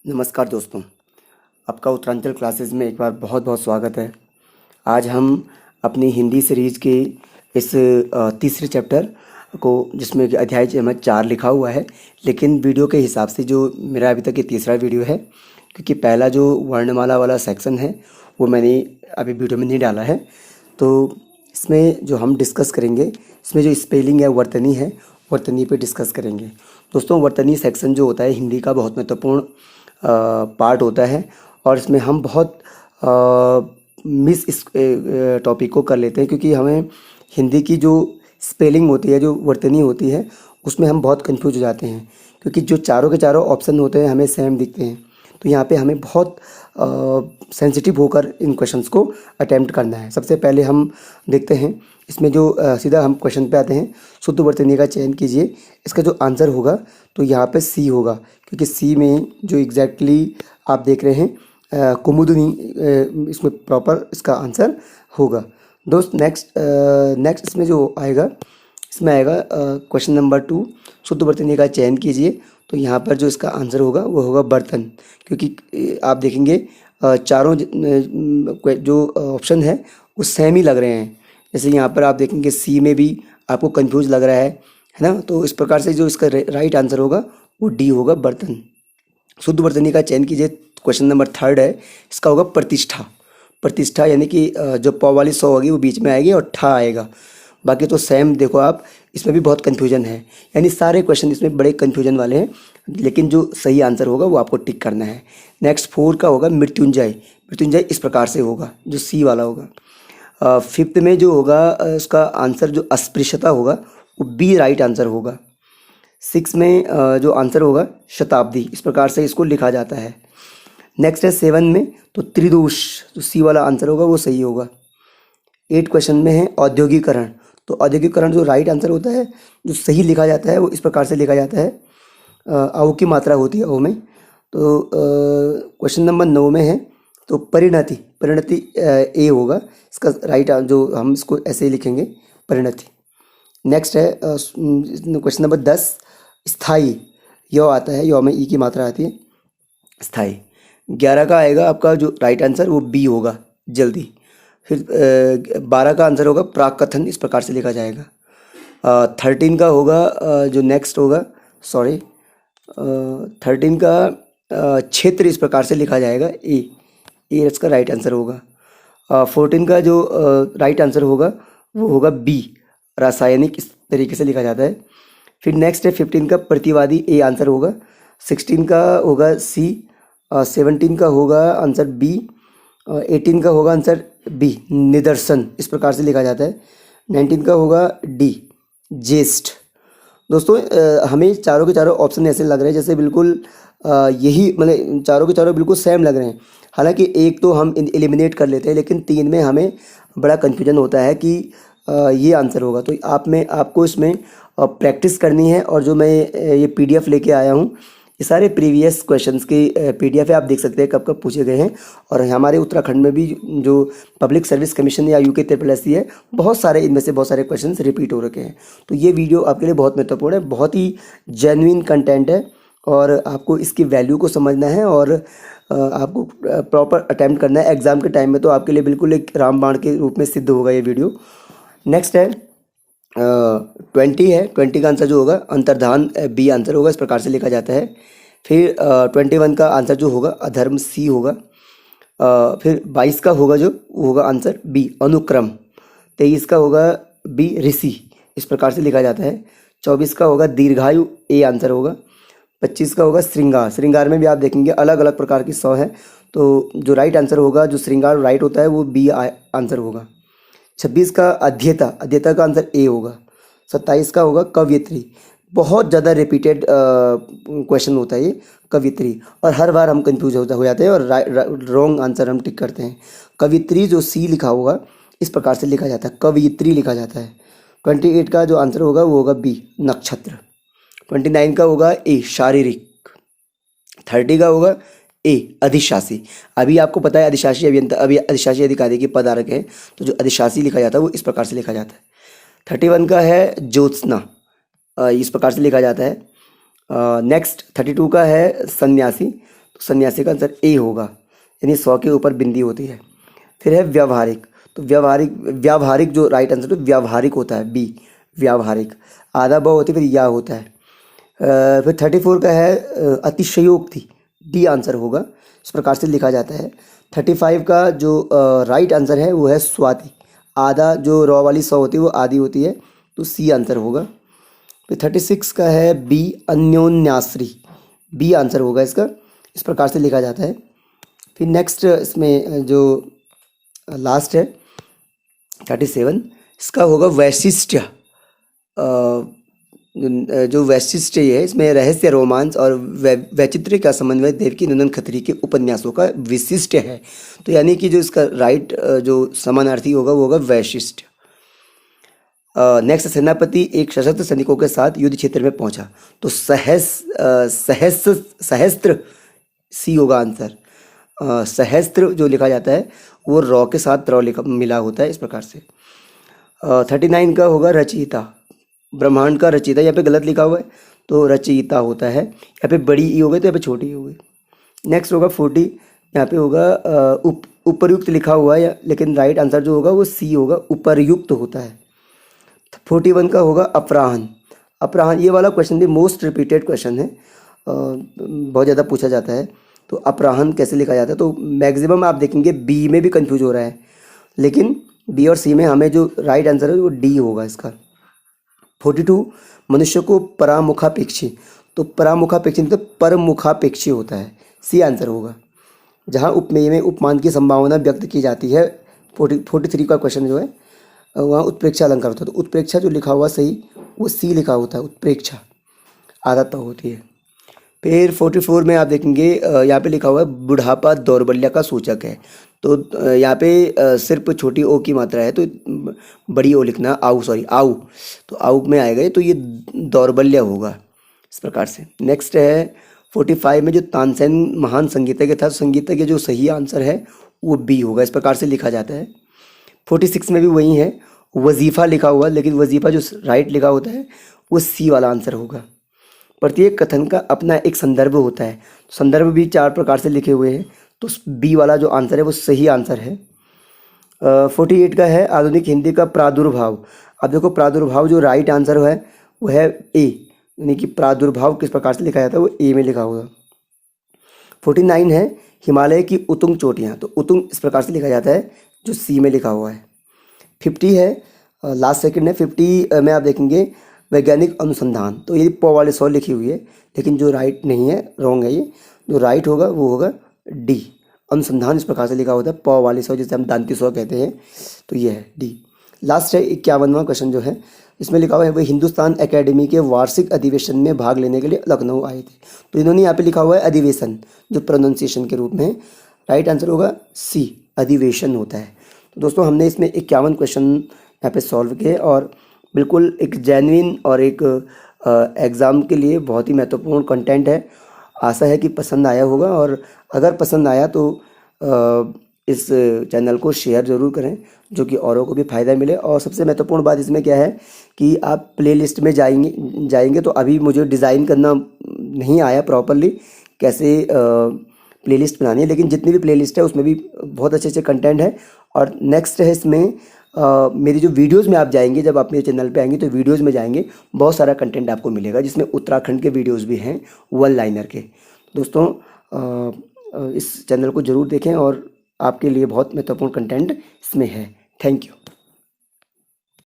नमस्कार दोस्तों, आपका उत्तरांचल क्लासेस में एक बार बहुत बहुत स्वागत है। आज हम अपनी हिंदी सीरीज के इस तीसरे चैप्टर को, जिसमें कि अध्याय नंबर 4 लिखा हुआ है, लेकिन वीडियो के हिसाब से जो मेरा अभी तक ये तीसरा वीडियो है, क्योंकि पहला जो वर्णमाला वाला सेक्शन है वो मैंने अभी वीडियो में नहीं डाला है। तो इसमें जो हम डिस्कस करेंगे, इसमें जो स्पेलिंग है, वर्तनी है, वर्तनी पे डिस्कस करेंगे। दोस्तों, वर्तनी सेक्शन जो होता है हिंदी का बहुत महत्वपूर्ण पार्ट होता है, और इसमें हम बहुत मिस इस टॉपिक को कर लेते हैं, क्योंकि हमें हिंदी की जो स्पेलिंग होती है, जो वर्तनी होती है, उसमें हम बहुत कंफ्यूज हो जाते हैं, क्योंकि जो चारों के चारों ऑप्शन होते हैं हमें सेम दिखते हैं। तो यहाँ पे हमें बहुत सेंसिटिव होकर इन क्वेश्चंस को अटेम्प्ट करना है। सबसे पहले हम देखते हैं इसमें जो सीधा हम क्वेश्चन पे आते हैं। शुद्ध वर्तनी का चयन कीजिए। इसका जो आंसर होगा तो यहाँ पे सी होगा, क्योंकि सी में जो एग्जैक्टली आप देख रहे हैं कुमुदनी, इसमें प्रॉपर इसका आंसर होगा। दोस्त नेक्स्ट इसमें जो आएगा, इसमें आएगा क्वेश्चन नंबर 2, शुद्ध वर्तनी का चयन कीजिए। तो यहाँ पर जो इसका आंसर होगा वो होगा बर्तन, क्योंकि आप देखेंगे चारों जो ऑप्शन है वो सेम ही लग रहे हैं। जैसे यहाँ पर आप देखेंगे सी में भी आपको कंफ्यूज लग रहा है ना। तो इस प्रकार से जो इसका राइट आंसर होगा वो डी होगा, बर्तन। शुद्ध वर्तनी का चयन कीजिए। क्वेश्चन नंबर 3 है, इसका होगा प्रतिष्ठा। प्रतिष्ठा यानी कि जो पौ वाली सौ होगी वो बीच में आएगी और ठा आएगा। बाकी तो सेम देखो आप, इसमें भी बहुत कन्फ्यूजन है, यानी सारे क्वेश्चन इसमें बड़े कन्फ्यूजन वाले हैं, लेकिन जो सही आंसर होगा वो आपको टिक करना है। नेक्स्ट 4 का होगा मृत्युंजय। मृत्युंजय इस प्रकार से होगा, जो सी वाला होगा। 5th में जो होगा उसका आंसर जो अस्पृश्यता होगा वो बी राइट आंसर होगा। 6 में जो आंसर होगा शताब्दी, इस प्रकार से इसको लिखा जाता है। नेक्स्ट है 7 में तो त्रिदोष, जो सी वाला आंसर होगा वो सही होगा। 8 क्वेश्चन में है औद्योगिकरण। तो औद्योगिकरण जो राइट आंसर होता है, जो सही लिखा जाता है वो इस प्रकार से लिखा जाता है, औ की मात्रा होती है ओ में। तो क्वेश्चन नंबर 9 में है तो परिणति। परिणति ए होगा इसका राइट, जो हम इसको ऐसे ही लिखेंगे, परिणति। नेक्स्ट है क्वेश्चन नंबर 10, स्थाई। यो आता है, यो में ई की मात्रा आती है, स्थाई। 11 का आएगा आपका जो राइट आंसर वो बी होगा, जल्दी। फिर 12 का आंसर होगा प्राकथन, इस प्रकार से लिखा जाएगा। 13 का होगा जो नेक्स्ट होगा, सॉरी 13 का क्षेत्र, इस प्रकार से लिखा जाएगा, ए इसका राइट आंसर होगा। 14 का जो राइट आंसर होगा वो होगा बी, रासायनिक, इस तरीके से लिखा जाता है। फिर नेक्स्ट है 15 का प्रतिवादी, ए आंसर होगा। 16 का होगा सी। 17 का होगा आंसर बी। 18 का होगा आंसर बी, निदर्शन, इस प्रकार से लिखा जाता है। 19 का होगा डी, ज्येष्ठ। दोस्तों हमें चारों के चारों ऑप्शन ऐसे लग रहे हैं जैसे बिल्कुल यही, मतलब चारों के चारों बिल्कुल सेम लग रहे हैं। हालांकि एक तो हम एलिमिनेट कर लेते हैं, लेकिन 3 में हमें बड़ा कन्फ्यूजन होता है कि ये आंसर होगा। तो आपको इसमें प्रैक्टिस करनी है, और जो मैं ये पीडीएफ लेके आया हूँ, ये सारे प्रीवियस क्वेश्चंस की पीडीएफ है, आप देख सकते हैं कब कब पूछे गए हैं। और हमारे उत्तराखंड में भी जो पब्लिक सर्विस कमीशन या यूके ट्रिपल है, बहुत सारे इनमें से बहुत सारे क्वेश्चंस रिपीट हो रखे हैं। तो ये वीडियो आपके लिए बहुत महत्वपूर्ण है, बहुत ही जेन्युइन कंटेंट है, और आपको इसकी वैल्यू को समझना है, और आपको प्रॉपर अटैम्प्ट करना है एग्ज़ाम के टाइम में। तो आपके लिए बिल्कुल एक रामबाण के रूप में सिद्ध होगा ये वीडियो। नेक्स्ट है 20 है। 20 का आंसर जो होगा अंतर्धान, बी आंसर होगा, इस प्रकार से लिखा जाता है। फिर 21 का आंसर जो होगा अधर्म, सी होगा। फिर 22 का होगा जो वो होगा आंसर बी, अनुक्रम। 23 का होगा बी, ऋषि, इस प्रकार से लिखा जाता है। 24 का होगा दीर्घायु, ए आंसर होगा। 25 का होगा श्रृंगार। श्रृंगार में भी आप देखेंगे अलग अलग प्रकार की 100 है, तो जो राइट आंसर होगा, जो श्रृंगार राइट होता है वो बी आंसर होगा। 26 का अध्येता। अध्येता का आंसर ए होगा। 27 का होगा कवयित्री। बहुत ज़्यादा रिपीटेड क्वेश्चन होता है ये, कवयित्री, और हर बार हम कंफ्यूज हो जाते हैं और रॉन्ग आंसर हम टिक करते हैं। कवयित्री जो सी लिखा होगा इस प्रकार से लिखा जाता है, कवयित्री लिखा जाता है। 28 का जो आंसर होगा वो होगा बी, नक्षत्र। 29 का होगा ए, शारीरिक। 30 का होगा ए, अधिशासी। अभी आपको पता है अधिशासी अभियंता, अभी अधिशासी अधिकारी के पदार्थ हैं, तो जो अधिशासी लिखा जाता है वो इस प्रकार से लिखा जाता है। 31 का है ज्योत्सना, इस प्रकार से लिखा जाता है। नेक्स्ट 32 का है सन्यासी, तो सन्यासी का आंसर ए होगा, यानी 100 के ऊपर बिंदी होती है। फिर है व्यावहारिक, तो व्यावहारिक जो राइट आंसर तो व्यावहारिक होता है, बी व्यावहारिक। आधा ब होती है, फिर या होता है। फिर 34 का है अतिशयोक्ति, डी आंसर होगा, इस प्रकार से लिखा जाता है। 35 का जो राइट आंसर है वो है स्वाति, आधा जो रॉ वाली 100 होती है वो आधी होती है, तो सी आंसर होगा। फिर 36 का है बी अन्योन्याश्री, बी आंसर होगा इसका, इस प्रकार से लिखा जाता है। फिर नेक्स्ट इसमें जो लास्ट है 37, इसका होगा वैशिष्ट्य। जो वैशिष्ट्य है इसमें रहस्य, रोमांच और वैचित्र्य का समन्वय देवकी नंदन खत्री के उपन्यासों का विशिष्ट है। तो यानी कि जो इसका राइट जो समानार्थी होगा वो होगा वैशिष्ट्य। नेक्स्ट, सेनापति एक सशस्त्र सैनिकों के साथ युद्ध क्षेत्र में पहुंचा, तो सहस्त्र सी होगा आंसर। सहस्त्र जो लिखा जाता है वो रॉ के साथ रॉ लिखा मिला होता है, इस प्रकार से। 39 का होगा रचयिता, ब्रह्मांड का रचयिता, यहाँ पे गलत लिखा हुआ है तो रचयिता होता है, यहाँ पे बड़ी ई हो गई तो यहाँ पे छोटी ई हो गई। नेक्स्ट होगा 40, यहाँ पे होगा उपर्युक्त लिखा हुआ है, लेकिन राइट आंसर जो होगा वो सी होगा, उपर्युक्त होता है। 41 का होगा अपराहन, अपराहन ये वाला क्वेश्चन भी मोस्ट रिपीटेड क्वेश्चन है, बहुत ज़्यादा पूछा जाता है। तो अपराहन कैसे लिखा जाता है, तो मैक्सिमम आप देखेंगे बी में भी कंफ्यूज हो रहा है, लेकिन बी और सी में हमें जो राइट आंसर है वो डी होगा इसका। 42, मनुष्य को परामुखापेक्षी, तो परामुखापेक्षी मतलब परमुखापेक्षी होता है, सी आंसर होगा। जहाँ उपमेय में उपमान की संभावना व्यक्त की जाती है, 43 का क्वेश्चन जो है वहाँ उत्प्रेक्षा अलंकार होता है, तो उत्प्रेक्षा जो लिखा हुआ सही वो सी लिखा होता है, उत्प्रेक्षा आदत होती है। फिर 44 में आप देखेंगे यहाँ पे लिखा हुआ है बुढ़ापा दौर्बल्य का सूचक है, तो यहाँ पे सिर्फ छोटी ओ की मात्रा है, तो बड़ी ओ लिखना, आऊ तो आऊ में आएगा तो ये दौर्बल्य होगा, इस प्रकार से। नेक्स्ट है 45 में जो तानसेन महान संगीतज्ञ था, संगीतज्ञ जो सही आंसर है वो बी होगा, इस प्रकार से लिखा जाता है। 46 में भी वही है, वजीफ़ा लिखा हुआ, लेकिन वजीफ़ा जो राइट लिखा होता है वो सी वाला आंसर होगा। प्रत्येक कथन का अपना एक संदर्भ होता है, संदर्भ भी 4 प्रकार से लिखे हुए हैं, तो बी वाला जो आंसर है वो सही आंसर है। 48 का है आधुनिक हिंदी का प्रादुर्भाव। अब देखो प्रादुर्भाव जो राइट आंसर है वो है ए, यानी कि प्रादुर्भाव किस प्रकार से लिखा जाता है वो ए में लिखा होगा। 49 है हिमालय की उतुंग चोटियाँ, तो उतुंग इस प्रकार से लिखा जाता है जो सी में लिखा हुआ है। 50 है लास्ट सेकंड है, 50 में आप देखेंगे वैज्ञानिक अनुसंधान, तो ये प वाले 100 लिखी हुई है, लेकिन जो राइट नहीं है, रॉन्ग है ये, जो राइट होगा वो होगा डी, अनुसंधान इस प्रकार से लिखा होता है, प वाले 100 जिसे हम दांती 100 कहते हैं, तो ये है डी। लास्ट है 51वां क्वेश्चन जो है, इसमें लिखा हुआ है वह हिंदुस्तान एकेडमी के वार्षिक अधिवेशन में भाग लेने के लिए लखनऊ आए थे, तो इन्होंने यहाँ पे लिखा हुआ है अधिवेशन, जो प्रोनाउंसिएशन के रूप में राइट आंसर होगा सी, अधिवेशन होता है। तो दोस्तों हमने इसमें 51 क्वेश्चन यहाँ पे सॉल्व किए, और बिल्कुल एक जेन्युइन और एक एग्ज़ाम के लिए बहुत ही महत्वपूर्ण कंटेंट है। आशा है कि पसंद आया होगा, और अगर पसंद आया तो इस चैनल को शेयर ज़रूर करें, जो कि औरों को भी फ़ायदा मिले। और सबसे महत्वपूर्ण बात इसमें क्या है कि आप प्लेलिस्ट में जाएंगे तो अभी मुझे डिज़ाइन करना नहीं आया प्रॉपरली, कैसे प्लेलिस्ट बनानी है, लेकिन जितनी भी प्लेलिस्ट है उसमें भी बहुत अच्छे अच्छे कंटेंट है। और नेक्स्ट है इसमें मेरी जो वीडियोस में आप जाएंगे, जब आप मेरे चैनल पे आएंगे तो वीडियोस में जाएंगे, बहुत सारा कंटेंट आपको मिलेगा, जिसमें उत्तराखंड के वीडियोस भी हैं, वन लाइनर के। दोस्तों इस चैनल को ज़रूर देखें, और आपके लिए बहुत महत्वपूर्ण कंटेंट इसमें है। Thank you.